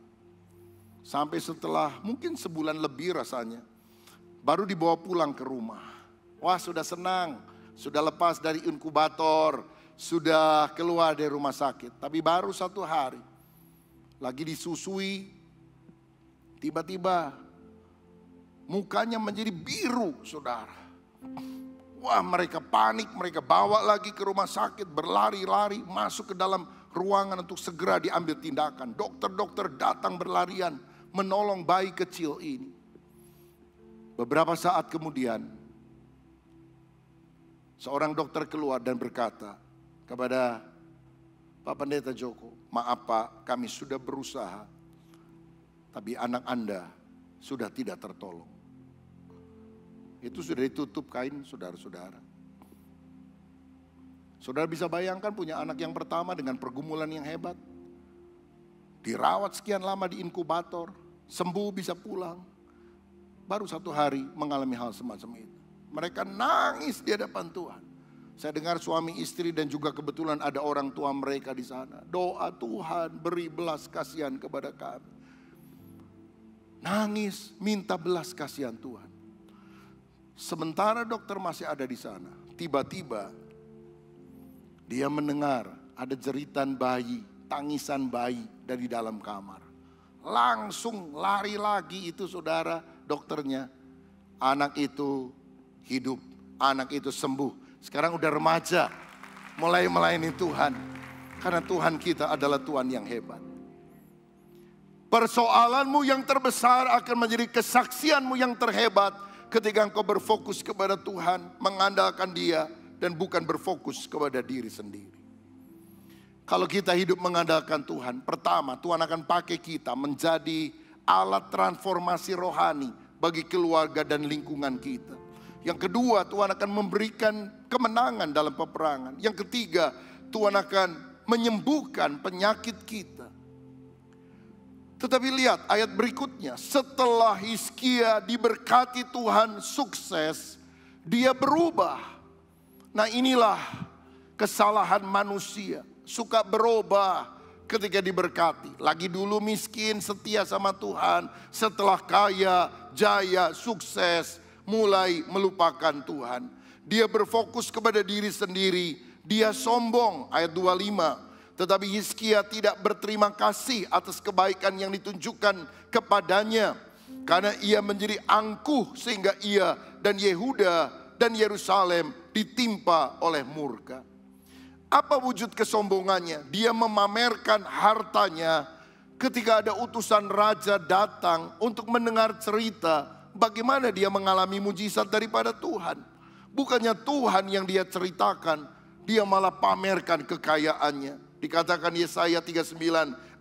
Sampai setelah mungkin sebulan lebih rasanya, baru dibawa pulang ke rumah. Wah, sudah senang, sudah lepas dari inkubator, sudah keluar dari rumah sakit. Tapi baru 1 hari, lagi disusui, tiba-tiba mukanya menjadi biru, saudara. Wah, mereka panik, mereka bawa lagi ke rumah sakit, berlari-lari, masuk ke dalam ruangan untuk segera diambil tindakan. Dokter-dokter datang berlarian, menolong bayi kecil ini. Beberapa saat kemudian, seorang dokter keluar dan berkata kepada Pak Pendeta Joko, maaf Pak, kami sudah berusaha, tapi anak Anda sudah tidak tertolong. Itu sudah ditutup kain, saudara-saudara. Saudara bisa bayangkan punya anak yang pertama dengan pergumulan yang hebat. Dirawat sekian lama di inkubator, sembuh bisa pulang. Baru 1 hari mengalami hal semacam itu. Mereka nangis di hadapan Tuhan. Saya dengar suami istri dan juga kebetulan ada orang tua mereka di sana. Doa, Tuhan beri belas kasihan kepada kami. Nangis minta belas kasihan Tuhan. Sementara dokter masih ada di sana, tiba-tiba dia mendengar ada jeritan bayi, tangisan bayi dari dalam kamar. Langsung lari lagi itu saudara dokternya. Anak itu hidup, anak itu sembuh. Sekarang udah remaja, mulai melayani Tuhan. Karena Tuhan kita adalah Tuhan yang hebat. Persoalanmu yang terbesar akan menjadi kesaksianmu yang terhebat ketika engkau berfokus kepada Tuhan, mengandalkan Dia, dan bukan berfokus kepada diri sendiri. Kalau kita hidup mengandalkan Tuhan, pertama Tuhan akan pakai kita menjadi alat transformasi rohani bagi keluarga dan lingkungan kita. Yang kedua, Tuhan akan memberikan kemenangan dalam peperangan. Yang ketiga, Tuhan akan menyembuhkan penyakit kita. Tetapi lihat ayat berikutnya, setelah Hizkia diberkati Tuhan sukses, dia berubah. Nah inilah kesalahan manusia, suka berubah ketika diberkati. Lagi dulu miskin, setia sama Tuhan, setelah kaya, jaya, sukses, mulai melupakan Tuhan. Dia berfokus kepada diri sendiri, dia sombong, ayat 25. Tetapi Hizkia tidak berterima kasih atas kebaikan yang ditunjukkan kepadanya, karena ia menjadi angkuh sehingga ia dan Yehuda dan Yerusalem ditimpa oleh murka. Apa wujud kesombongannya? Dia memamerkan hartanya ketika ada utusan raja datang untuk mendengar cerita bagaimana dia mengalami mujizat daripada Tuhan. Bukannya Tuhan yang dia ceritakan, dia malah pamerkan kekayaannya. Dikatakan Yesaya 39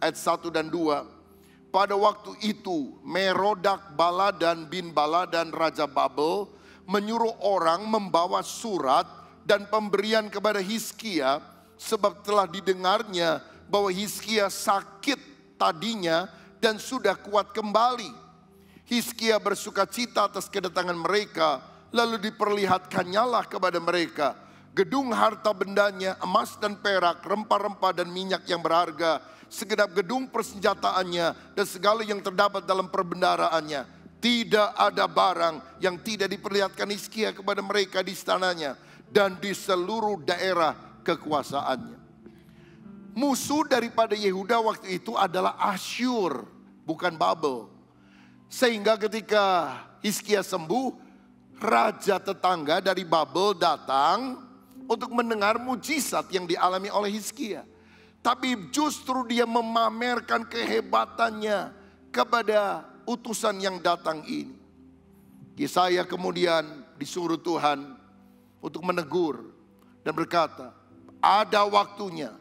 ayat 1 dan 2. Pada waktu itu Merodak Baladan bin Baladan Raja Babel menyuruh orang membawa surat dan pemberian kepada Hizkia, sebab telah didengarnya bahwa Hizkia sakit tadinya dan sudah kuat kembali. Hizkia bersuka cita atas kedatangan mereka, lalu diperlihatkannya kepada mereka gedung harta bendanya, emas dan perak, rempah-rempah dan minyak yang berharga, segenap gedung persenjataannya dan segala yang terdapat dalam perbendaharaannya. Tidak ada barang yang tidak diperlihatkan Hizkia kepada mereka di istananya dan di seluruh daerah kekuasaannya. Musuh daripada Yehuda waktu itu adalah Asyur, bukan Babel. Sehingga ketika Hizkia sembuh, raja tetangga dari Babel datang untuk mendengar mujizat yang dialami oleh Hizkia. Tapi justru dia memamerkan kehebatannya kepada utusan yang datang ini. Yesaya kemudian disuruh Tuhan untuk menegur dan berkata, ada waktunya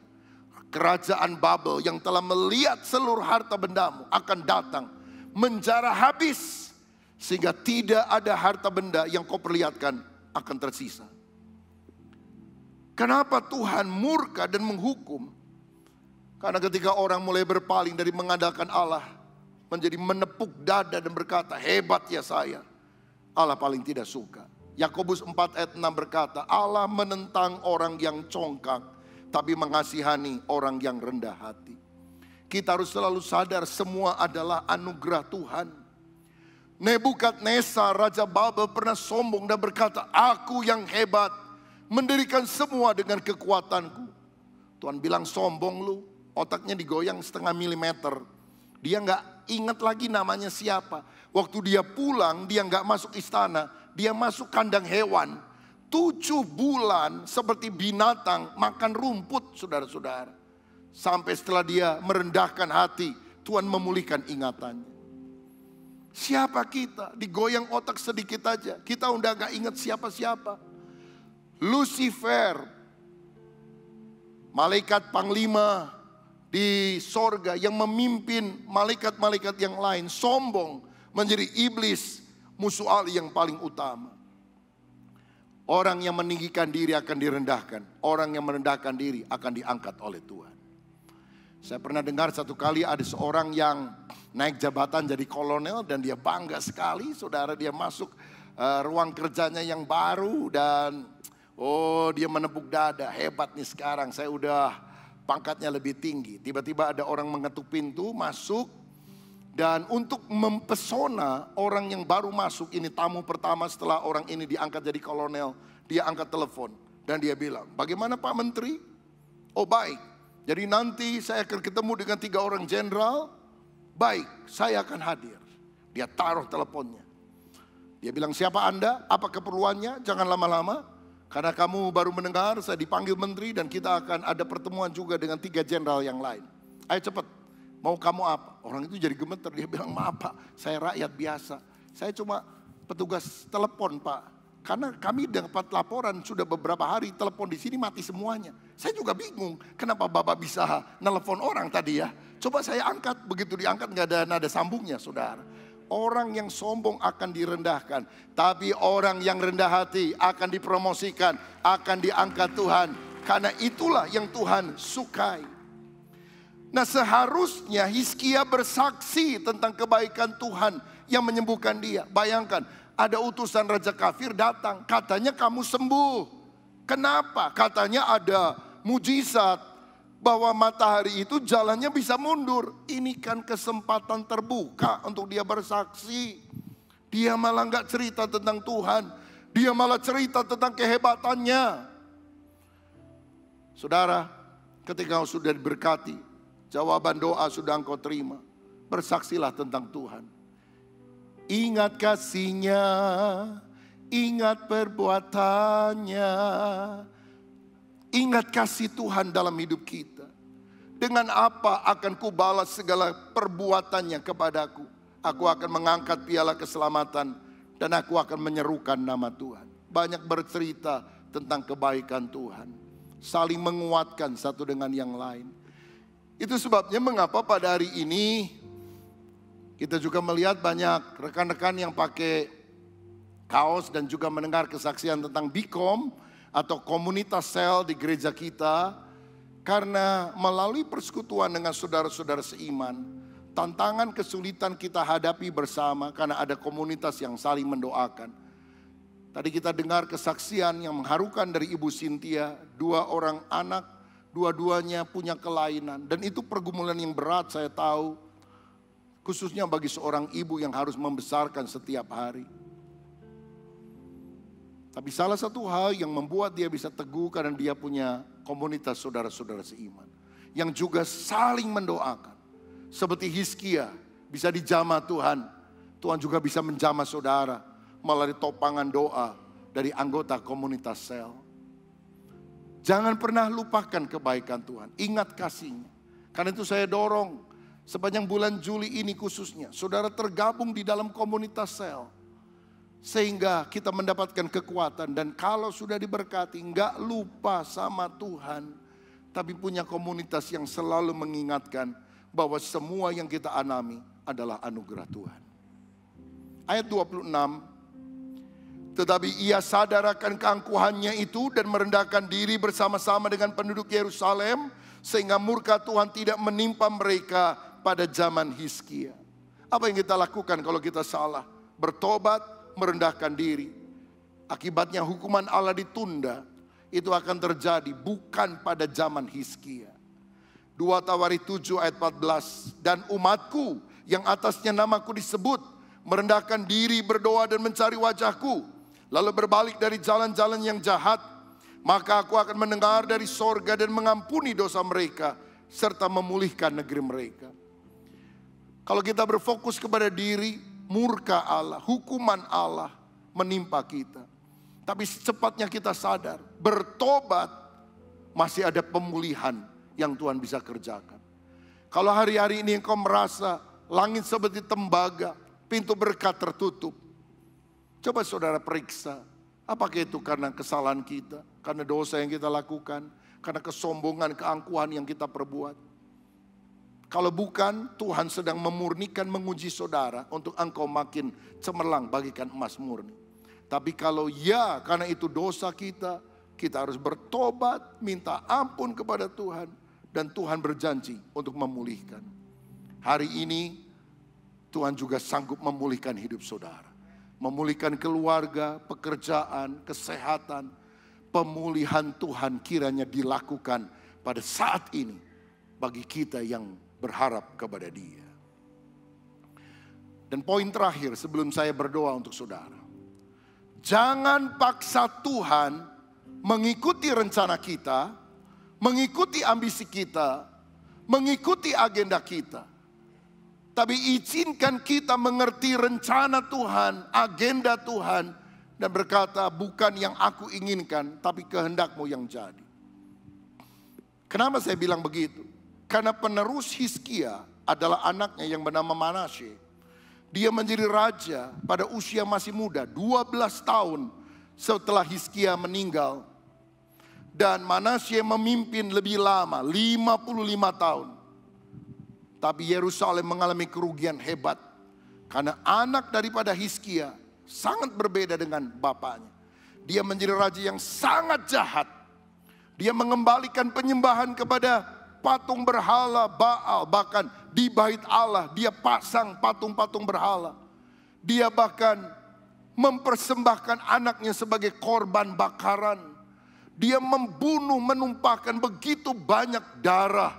kerajaan Babel yang telah melihat seluruh harta bendamu akan datang menjara habis, sehingga tidak ada harta benda yang kau perlihatkan akan tersisa. Kenapa Tuhan murka dan menghukum? Karena ketika orang mulai berpaling dari mengandalkan Allah, menjadi menepuk dada dan berkata, hebat ya saya, Allah paling tidak suka. Yakobus 4 ayat 6 berkata, Allah menentang orang yang congkak, tapi mengasihani orang yang rendah hati. Kita harus selalu sadar semua adalah anugerah Tuhan. Nebukadnezar Raja Babel pernah sombong dan berkata, aku yang hebat, mendirikan semua dengan kekuatanku. Tuhan bilang, sombong lu, otaknya digoyang 0,5 milimeter. Dia gak ingat lagi namanya siapa. Waktu dia pulang, dia gak masuk istana, dia masuk kandang hewan. 7 bulan seperti binatang makan rumput, saudara-saudara. Sampai setelah dia merendahkan hati, Tuhan memulihkan ingatannya. Siapa kita? Digoyang otak sedikit aja, kita udah gak ingat siapa-siapa. Lucifer, malaikat panglima di sorga yang memimpin malaikat-malaikat yang lain, sombong menjadi iblis, musuh Allah yang paling utama. Orang yang meninggikan diri akan direndahkan, orang yang merendahkan diri akan diangkat oleh Tuhan. Saya pernah dengar satu kali ada seorang yang naik jabatan jadi kolonel dan dia bangga sekali, saudara. Dia masuk ruang kerjanya yang baru dan dia menepuk dada, hebat nih sekarang saya udah pangkatnya lebih tinggi. Tiba-tiba ada orang mengetuk pintu masuk, dan untuk mempesona orang yang baru masuk, ini tamu pertama setelah orang ini diangkat jadi kolonel, dia angkat telepon dan dia bilang, bagaimana Pak Menteri? Oh baik. Jadi nanti saya akan ketemu dengan 3 orang jenderal. Baik, saya akan hadir. Dia taruh teleponnya. Dia bilang, siapa Anda? Apa keperluannya? Jangan lama-lama. Karena kamu baru mendengar saya dipanggil menteri dan kita akan ada pertemuan juga dengan 3 jenderal yang lain. Ayo cepat, mau kamu apa? Orang itu jadi gemeter. Dia bilang, maaf Pak, saya rakyat biasa. Saya cuma petugas telepon Pak. Karena kami dapat laporan sudah beberapa hari telepon di sini mati semuanya. Saya juga bingung kenapa Bapak bisa nelpon orang tadi ya. Coba saya angkat, begitu diangkat nggak ada nada sambungnya saudara. Orang yang sombong akan direndahkan, tapi orang yang rendah hati akan dipromosikan, akan diangkat Tuhan. Karena itulah yang Tuhan sukai. Nah, seharusnya Hizkia bersaksi tentang kebaikan Tuhan yang menyembuhkan dia. Bayangkan, ada utusan raja kafir datang, katanya kamu sembuh. Kenapa? Katanya ada mujizat bahwa matahari itu jalannya bisa mundur. Ini kan kesempatan terbuka untuk dia bersaksi. Dia malah nggak cerita tentang Tuhan, dia malah cerita tentang kehebatannya. Saudara, ketika engkau sudah diberkati, jawaban doa sudah engkau terima, bersaksilah tentang Tuhan. Ingat kasih-Nya, ingat perbuatannya. Ingat kasih Tuhan dalam hidup kita. Dengan apa akan kubalas segala perbuatannya kepadaku? Aku akan mengangkat piala keselamatan dan aku akan menyerukan nama Tuhan. Banyak bercerita tentang kebaikan Tuhan, saling menguatkan satu dengan yang lain. Itu sebabnya mengapa pada hari ini kita juga melihat banyak rekan-rekan yang pakai kaos dan juga mendengar kesaksian tentang Bikom atau komunitas sel di gereja kita. Karena melalui persekutuan dengan saudara-saudara seiman, tantangan kesulitan kita hadapi bersama karena ada komunitas yang saling mendoakan. Tadi kita dengar kesaksian yang mengharukan dari Ibu Cynthia, 2 orang anak, dua-duanya punya kelainan. Dan itu pergumulan yang berat, saya tahu. Khususnya bagi seorang ibu yang harus membesarkan setiap hari. Tapi salah satu hal yang membuat dia bisa teguh karena dia punya komunitas saudara-saudara seiman yang juga saling mendoakan. Seperti Hizkia bisa dijamah Tuhan, Tuhan juga bisa menjamah saudara melalui topangan doa dari anggota komunitas sel. Jangan pernah lupakan kebaikan Tuhan, ingat kasih-Nya. Karena itu saya dorong sepanjang bulan Juli ini khususnya, saudara tergabung di dalam komunitas sel. Sehingga kita mendapatkan kekuatan. Dan kalau sudah diberkati, enggak lupa sama Tuhan, tapi punya komunitas yang selalu mengingatkan bahwa semua yang kita alami adalah anugerah Tuhan. Ayat 26. Tetapi ia sadar akan keangkuhannya itu dan merendahkan diri bersama-sama dengan penduduk Yerusalem, sehingga murka Tuhan tidak menimpa mereka pada zaman Hizkia. Apa yang kita lakukan kalau kita salah? Bertobat, merendahkan diri. Akibatnya hukuman Allah ditunda. Itu akan terjadi bukan pada zaman Hizkia. 2 Tawarikh 7 ayat 14. Dan umatku yang atasnya namaku disebut merendahkan diri, berdoa dan mencari wajahku, lalu berbalik dari jalan-jalan yang jahat, maka aku akan mendengar dari sorga dan mengampuni dosa mereka serta memulihkan negeri mereka. Kalau kita berfokus kepada diri, murka Allah, hukuman Allah menimpa kita. Tapi secepatnya kita sadar, bertobat masih ada pemulihan yang Tuhan bisa kerjakan. Kalau hari-hari ini engkau merasa langit seperti tembaga, pintu berkat tertutup, coba saudara periksa, apakah itu karena kesalahan kita, karena dosa yang kita lakukan, karena kesombongan, keangkuhan yang kita perbuat. Kalau bukan, Tuhan sedang memurnikan, menguji saudara untuk engkau makin cemerlang bagikan emas murni. Tapi kalau ya, karena itu dosa kita, kita harus bertobat, minta ampun kepada Tuhan, dan Tuhan berjanji untuk memulihkan. Hari ini, Tuhan juga sanggup memulihkan hidup saudara. Memulihkan keluarga, pekerjaan, kesehatan. Pemulihan Tuhan kiranya dilakukan pada saat ini bagi kita yang berharap kepada Dia. Dan poin terakhir sebelum saya berdoa untuk saudara. Jangan paksa Tuhan mengikuti rencana kita, mengikuti ambisi kita, mengikuti agenda kita. Tapi izinkan kita mengerti rencana Tuhan, agenda Tuhan, dan berkata, bukan yang aku inginkan, tapi kehendak-Mu yang jadi. Kenapa saya bilang begitu? Karena penerus Hizkia adalah anaknya yang bernama Manasye. Dia menjadi raja pada usia masih muda, 12 tahun setelah Hizkia meninggal. Dan Manasye memimpin lebih lama, 55 tahun. Tapi Yerusalem mengalami kerugian hebat. Karena anak daripada Hizkia sangat berbeda dengan bapaknya. Dia menjadi raja yang sangat jahat. Dia mengembalikan penyembahan kepada patung berhala Baal. Bahkan di bait Allah dia pasang patung-patung berhala. Dia bahkan mempersembahkan anaknya sebagai korban bakaran. Dia membunuh, menumpahkan begitu banyak darah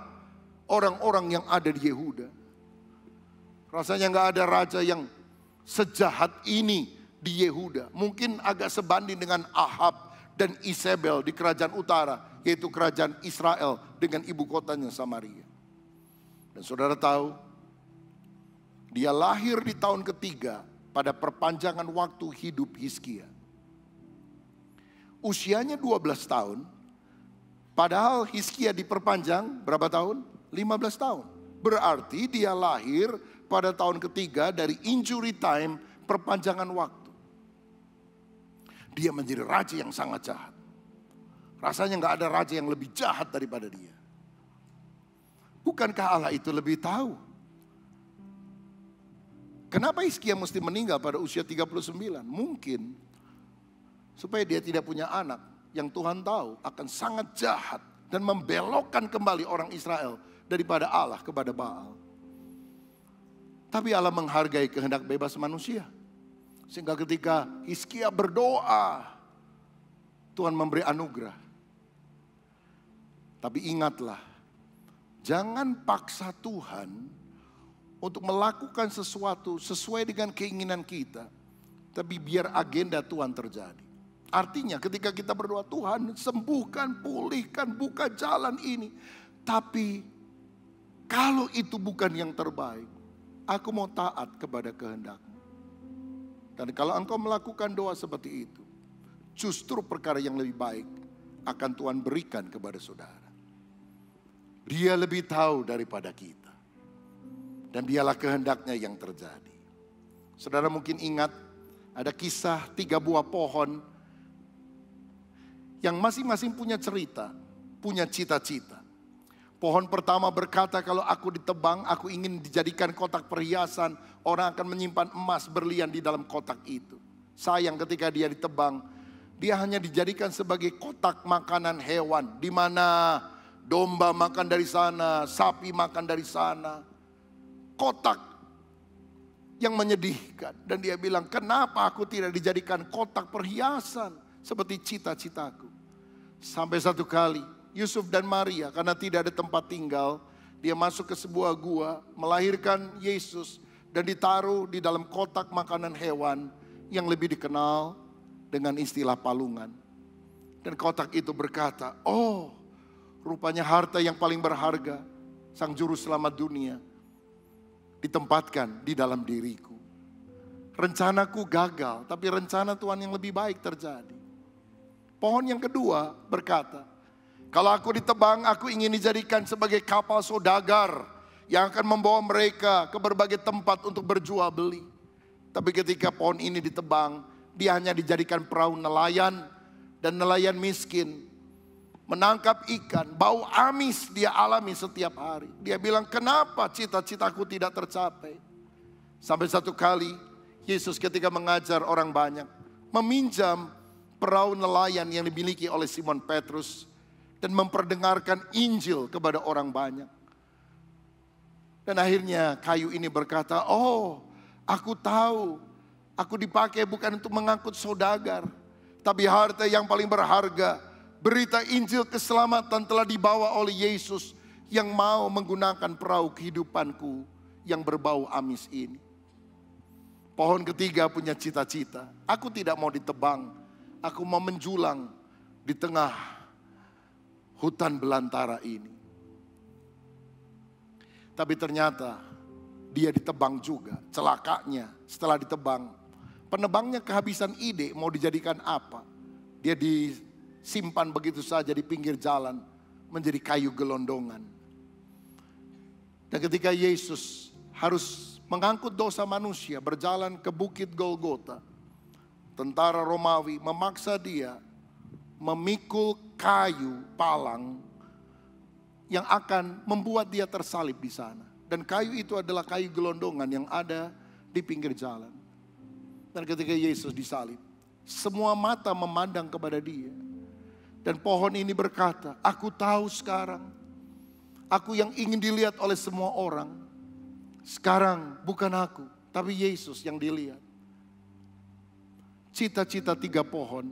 orang-orang yang ada di Yehuda. Rasanya nggak ada raja yang sejahat ini di Yehuda. Mungkin agak sebanding dengan Ahab dan Isabel di kerajaan utara, yaitu kerajaan Israel dengan ibu kotanya Samaria. Dan saudara tahu, dia lahir di tahun ketiga pada perpanjangan waktu hidup Hizkia. Usianya 12 tahun, padahal Hizkia diperpanjang berapa tahun? 15 tahun. Berarti dia lahir pada tahun ketiga dari injury time, perpanjangan waktu. Dia menjadi raja yang sangat jahat. Rasanya nggak ada raja yang lebih jahat daripada dia. Bukankah Allah itu lebih tahu? Kenapa Hizkia mesti meninggal pada usia 39? Mungkin supaya dia tidak punya anak yang Tuhan tahu akan sangat jahat dan membelokkan kembali orang Israel daripada Allah kepada Baal. Tapi Allah menghargai kehendak bebas manusia. Sehingga ketika Hizkia berdoa, Tuhan memberi anugerah. Tapi ingatlah, jangan paksa Tuhan untuk melakukan sesuatu sesuai dengan keinginan kita. Tapi biar agenda Tuhan terjadi. Artinya ketika kita berdoa, Tuhan sembuhkan, pulihkan, buka jalan ini. Tapi kalau itu bukan yang terbaik, aku mau taat kepada kehendak-Mu. Dan kalau engkau melakukan doa seperti itu, justru perkara yang lebih baik akan Tuhan berikan kepada saudara. Dia lebih tahu daripada kita. Dan biarlah kehendaknya yang terjadi. Saudara mungkin ingat ada kisah 3 buah pohon yang masing-masing punya cerita, punya cita-cita. Pohon pertama berkata, kalau aku ditebang, aku ingin dijadikan kotak perhiasan. Orang akan menyimpan emas berlian di dalam kotak itu. Sayang ketika dia ditebang, dia hanya dijadikan sebagai kotak makanan hewan. Di mana domba makan dari sana, sapi makan dari sana. Kotak yang menyedihkan. Dan dia bilang, kenapa aku tidak dijadikan kotak perhiasan seperti cita-citaku. Sampai satu kali Yusuf dan Maria karena tidak ada tempat tinggal, dia masuk ke sebuah gua, melahirkan Yesus dan ditaruh di dalam kotak makanan hewan yang lebih dikenal dengan istilah palungan. Dan kotak itu berkata, oh rupanya harta yang paling berharga, sang juru selamat dunia, ditempatkan di dalam diriku. Rencanaku gagal, tapi rencana Tuhan yang lebih baik terjadi. Pohon yang kedua berkata, kalau aku ditebang, aku ingin dijadikan sebagai kapal saudagar yang akan membawa mereka ke berbagai tempat untuk berjual beli. Tapi ketika pohon ini ditebang, dia hanya dijadikan perahu nelayan dan nelayan miskin. Menangkap ikan, bau amis dia alami setiap hari. Dia bilang, kenapa cita-citaku tidak tercapai? Sampai satu kali, Yesus ketika mengajar orang banyak, meminjam perahu nelayan yang dimiliki oleh Simon Petrus dan memperdengarkan Injil kepada orang banyak. Dan akhirnya kayu ini berkata, oh aku tahu, aku dipakai bukan untuk mengangkut saudagar, tapi harta yang paling berharga, berita Injil keselamatan telah dibawa oleh Yesus yang mau menggunakan perahu kehidupanku yang berbau amis ini. Pohon ketiga punya cita-cita, aku tidak mau ditebang. Aku mau menjulang di tengah hutan belantara ini. Tapi ternyata dia ditebang juga. Celakanya setelah ditebang, penebangnya kehabisan ide mau dijadikan apa. Dia disimpan begitu saja di pinggir jalan menjadi kayu gelondongan. Dan ketika Yesus harus mengangkut dosa manusia berjalan ke bukit Golgota, tentara Romawi memaksa dia memikul kayu palang yang akan membuat dia tersalib di sana. Dan kayu itu adalah kayu gelondongan yang ada di pinggir jalan. Dan ketika Yesus disalib, semua mata memandang kepada dia. Dan pohon ini berkata, aku tahu sekarang, aku yang ingin dilihat oleh semua orang. Sekarang bukan aku, tapi Yesus yang dilihat. Cita-cita 3 pohon,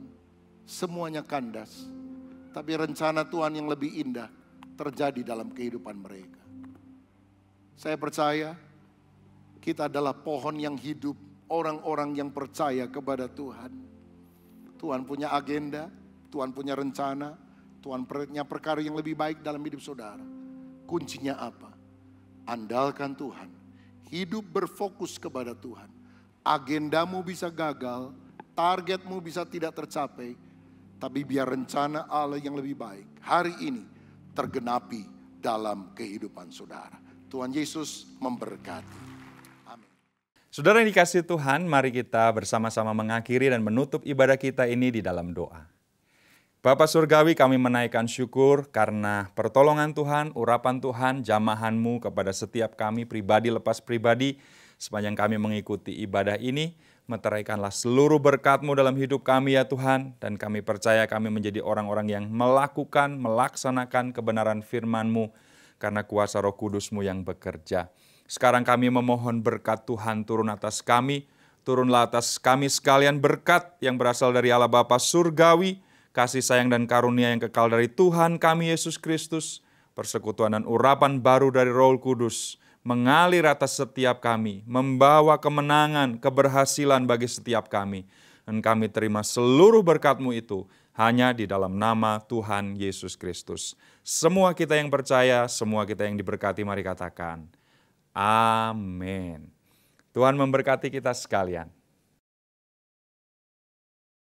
semuanya kandas. Tapi rencana Tuhan yang lebih indah terjadi dalam kehidupan mereka. Saya percaya kita adalah pohon yang hidup, orang-orang yang percaya kepada Tuhan. Tuhan punya agenda, Tuhan punya rencana, Tuhan punya perkara yang lebih baik dalam hidup saudara. Kuncinya apa? Andalkan Tuhan, hidup berfokus kepada Tuhan. Agendamu bisa gagal, targetmu bisa tidak tercapai, tapi biar rencana Allah yang lebih baik hari ini tergenapi dalam kehidupan saudara. Tuhan Yesus memberkati. Amin. Saudara yang dikasihi Tuhan, mari kita bersama-sama mengakhiri dan menutup ibadah kita ini di dalam doa. Bapa Surgawi, kami menaikkan syukur karena pertolongan Tuhan, urapan Tuhan, jamahan-Mu kepada setiap kami pribadi lepas pribadi. Sepanjang kami mengikuti ibadah ini, meteraikanlah seluruh berkat-Mu dalam hidup kami ya Tuhan. Dan kami percaya kami menjadi orang-orang yang melaksanakan kebenaran firman-Mu karena kuasa Roh Kudus-Mu yang bekerja. Sekarang kami memohon berkat Tuhan turun atas kami. Turunlah atas kami sekalian berkat yang berasal dari Allah Bapa Surgawi, kasih sayang dan karunia yang kekal dari Tuhan kami Yesus Kristus, persekutuan dan urapan baru dari Roh Kudus, mengalir atas setiap kami, membawa kemenangan, keberhasilan bagi setiap kami. Dan kami terima seluruh berkat-Mu itu hanya di dalam nama Tuhan Yesus Kristus. Semua kita yang percaya, semua kita yang diberkati, mari katakan, amin. Tuhan memberkati kita sekalian.